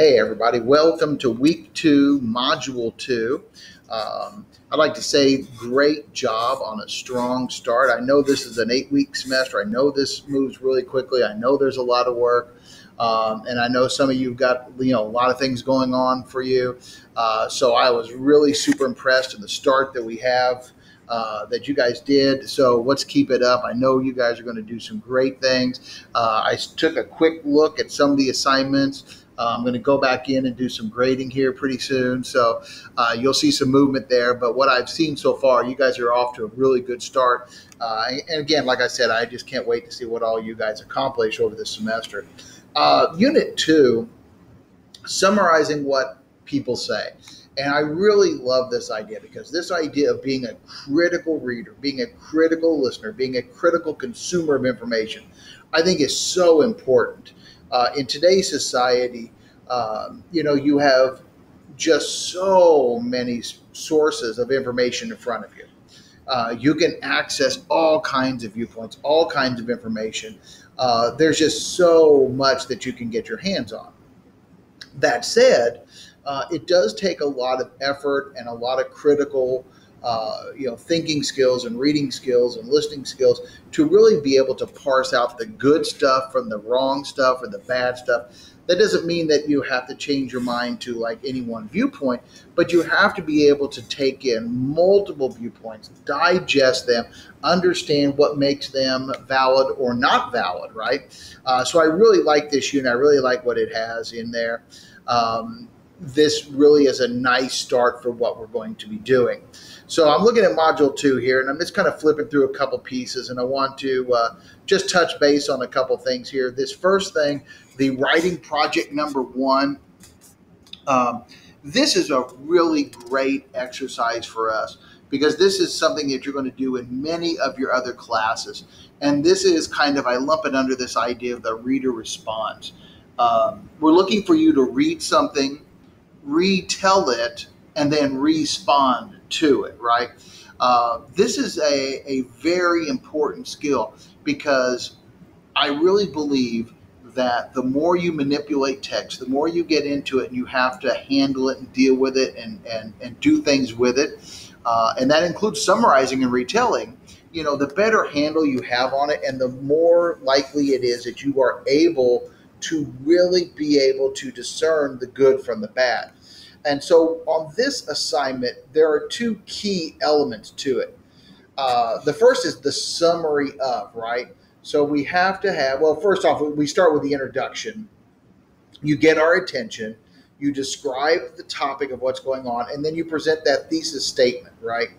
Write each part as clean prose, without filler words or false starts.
Hey everybody, welcome to week 2, module 2. I'd like to say great job on a strong start. I know this is an 8-week semester. I know this moves really quickly. I know there's a lot of work. And I know some of you've got a lot of things going on for you. So I was really super impressed in the start that we have that you guys did. So let's keep it up. I know you guys are going to do some great things. I took a quick look at some of the assignments. I'm going to go back in and do some grading here pretty soon. So you'll see some movement there. But what I've seen so far, you guys are off to a really good start. And again, like I said, I just can't wait to see what all you guys accomplish over this semester. Unit 2, summarizing what people say. And I really love this idea because this idea of being a critical reader, being a critical listener, being a critical consumer of information, I think is so important. In today's society, you have just so many sources of information in front of you. You can access all kinds of viewpoints, all kinds of information. There's just so much that you can get your hands on. That said, it does take a lot of effort and a lot of critical, thinking skills and reading skills and listening skills to really be able to parse out the good stuff from the wrong stuff or the bad stuff. That doesn't mean that you have to change your mind to like any one viewpoint, but you have to be able to take in multiple viewpoints, digest them, understand what makes them valid or not valid, right? So I really like this unit. I really like what it has in there. This really is a nice start for what we're going to be doing. So I'm looking at module 2 here, and I'm just kind of flipping through a couple pieces, and I want to just touch base on a couple things here. This first thing, the writing project number 1, this is a really great exercise for us because this is something that you're going to do in many of your other classes. And this is kind of, I lump it under this idea of the reader response. We're looking for you to read something, retell it, and then respond to it, right? This is a very important skill because I really believe that the more you manipulate text, the more you get into it and you have to handle it and deal with it and do things with it. And that includes summarizing and retelling. The better handle you have on it and the more likely it is that you are able to really be able to discern the good from the bad. And so on this assignment, there are 2 key elements to it. The first is the summary of, right? So we have to have, well, first off, we start with the introduction. You get our attention, you describe the topic of what's going on, and then you present that thesis statement, right?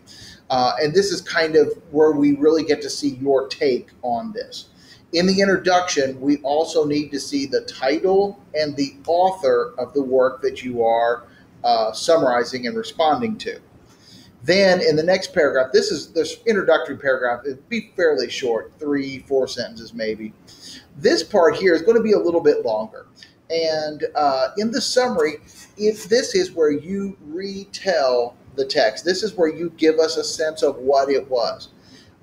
And this is kind of where we really get to see your take on this. In the introduction, we also need to see the title and the author of the work that you are summarizing and responding to. Then in the next paragraph, this introductory paragraph, it'd be fairly short, 3-4 sentences maybe. This part here is going to be a little bit longer. And in the summary, if this is where you retell the text, this is where you give us a sense of what it was.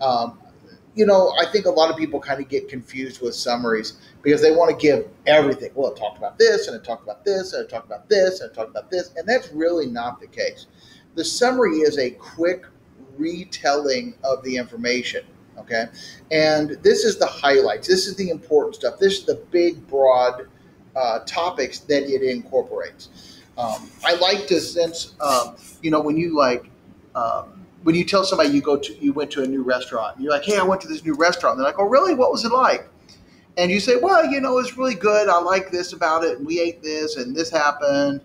I think a lot of people kind of get confused with summaries because they want to give everything. Well, it talked about this, and it talked about this, and it talked about this, and it talked about this, and that's really not the case. The summary is a quick retelling of the information, okay? And this is the highlights. This is the important stuff. This is the big, broad topics that it incorporates. I like to sense, when you tell somebody you went to a new restaurant, and you're like, hey, I went to this new restaurant. And they're like, oh, really? What was it like? And you say, well, it's really good. I like this about it. And we ate this and this happened.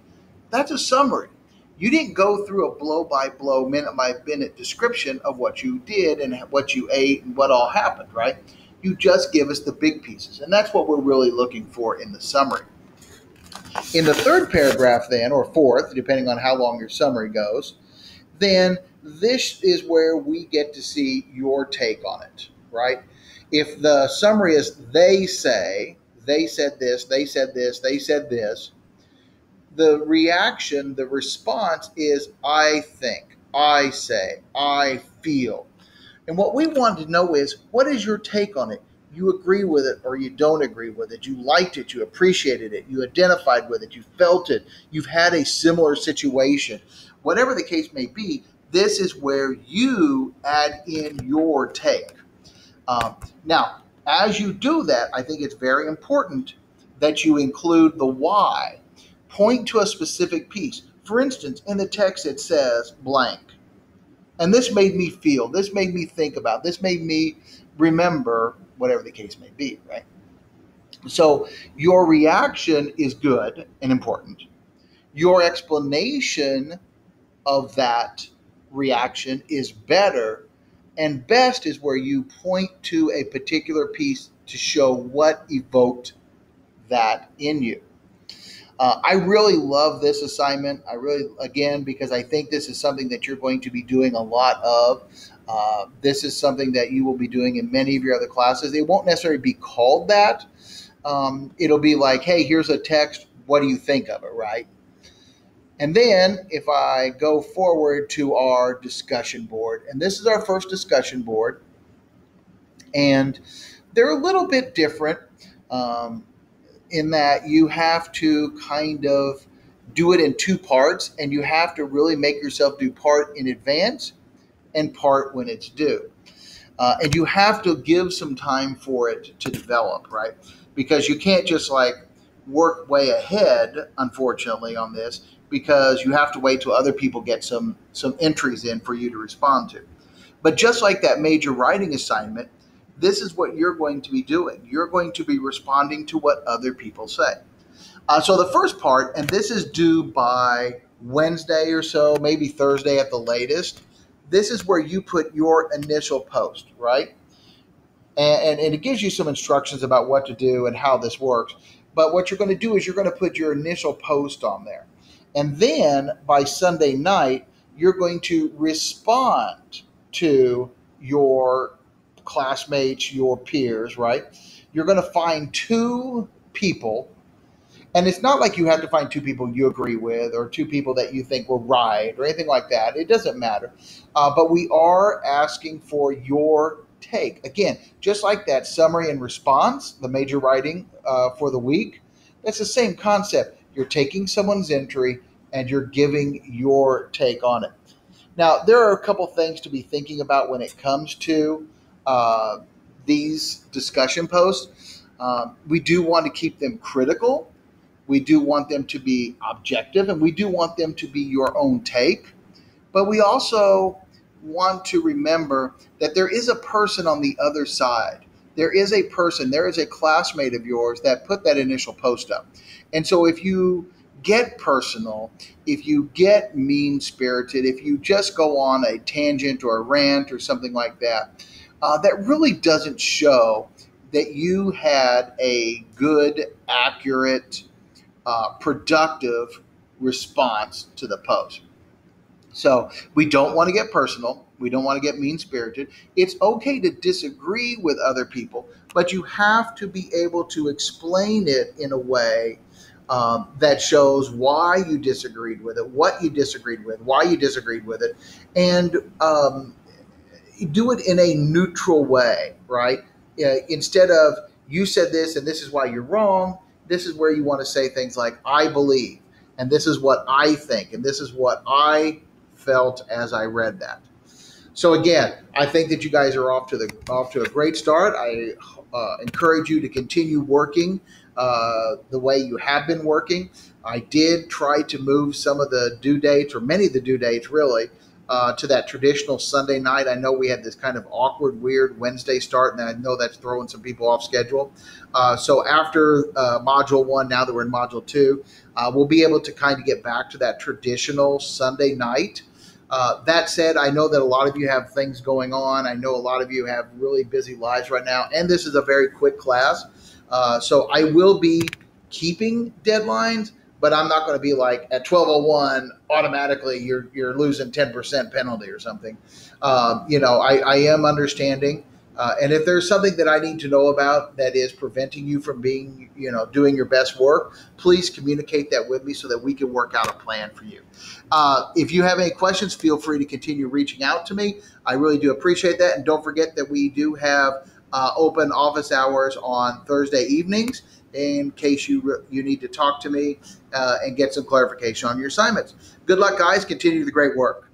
That's a summary. You didn't go through a blow-by-blow, minute-by-minute description of what you did and what you ate and what all happened, right? You just give us the big pieces. And that's what we're really looking for in the summary. In the third paragraph then, or fourth, depending on how long your summary goes, then this is where we get to see your take on it, right? If the summary is they say, they said this, they said this, they said this, the reaction, the response is I think, I say, I feel. And what we want to know is, what is your take on it? you agree with it or you don't agree with it. You liked it, you appreciated it, you identified with it, you felt it, you've had a similar situation. Whatever the case may be, this is where you add in your take. Now, as you do that, I think it's very important that you include the why. Point to a specific piece. For instance, in the text it says blank. And this made me feel, this made me think about, this made me remember, whatever the case may be, right? So your reaction is good and important. Your explanation of that reaction is better, and best is where you point to a particular piece to show what evoked that in you. I really love this assignment. I really, again, because I think this is something that you're going to be doing a lot of. This is something that you will be doing in many of your other classes. It won't necessarily be called that. It'll be like, hey, here's a text. What do you think of it, right? And then if I go forward to our discussion board, and this is our first discussion board, and they're a little bit different in that you have to kind of do it in two parts, and you have to really make yourself do part in advance and part when it's due. And you have to give some time for it to develop, right? Because you can't just like work way ahead, unfortunately, on this, because you have to wait till other people get some entries in for you to respond to. But just like that major writing assignment, this is what you're going to be doing. You're going to be responding to what other people say. So the first part, and this is due by Wednesday or so, maybe Thursday at the latest, this is where you put your initial post, right? And it gives you some instructions about what to do and how this works. But what you're going to do is you're going to put your initial post on there. And then by Sunday night, you're going to respond to your classmates, your peers, right? You're going to find two people. And it's not like you have to find two people you agree with or two people that you think were right or anything like that. It doesn't matter. But we are asking for your take. Again, just like that summary and response, the major writing for the week, that's the same concept. You're taking someone's entry and you're giving your take on it. Now, there are a couple things to be thinking about when it comes to these discussion posts. We do want to keep them critical. We do want them to be objective, and we do want them to be your own take. But we also want to remember that there is a person on the other side. There is a person, there is a classmate of yours that put that initial post up. And so if you get personal, if you get mean-spirited, if you just go on a tangent or a rant or something like that, that really doesn't show that you had a good, accurate, productive response to the post. So we don't want to get personal. We don't want to get mean-spirited. It's okay to disagree with other people, but you have to be able to explain it in a way that shows why you disagreed with it, what you disagreed with, why you disagreed with it, and do it in a neutral way, right? Instead of you said this and this is why you're wrong, this is where you want to say things like I believe, and this is what I think, and this is what I felt as I read that. So again, I think that you guys are off to a great start. I encourage you to continue working the way you have been working. I did try to move some of the due dates, or many of the due dates really, to that traditional Sunday night. I know we had this kind of awkward, weird Wednesday start, and I know that's throwing some people off schedule. So after Module 1, now that we're in Module 2, we'll be able to kind of get back to that traditional Sunday night. That said, I know that a lot of you have things going on. I know a lot of you have really busy lives right now, and this is a very quick class. So I will be keeping deadlines, but I'm not going to be like at 12:01 automatically you're losing 10% penalty or something. I am understanding. And if there's something that I need to know about that is preventing you from being, doing your best work, please communicate that with me so that we can work out a plan for you. If you have any questions, feel free to continue reaching out to me. I really do appreciate that. And don't forget that we do have open office hours on Thursday evenings in case you need to talk to me and get some clarification on your assignments. Good luck, guys. Continue the great work.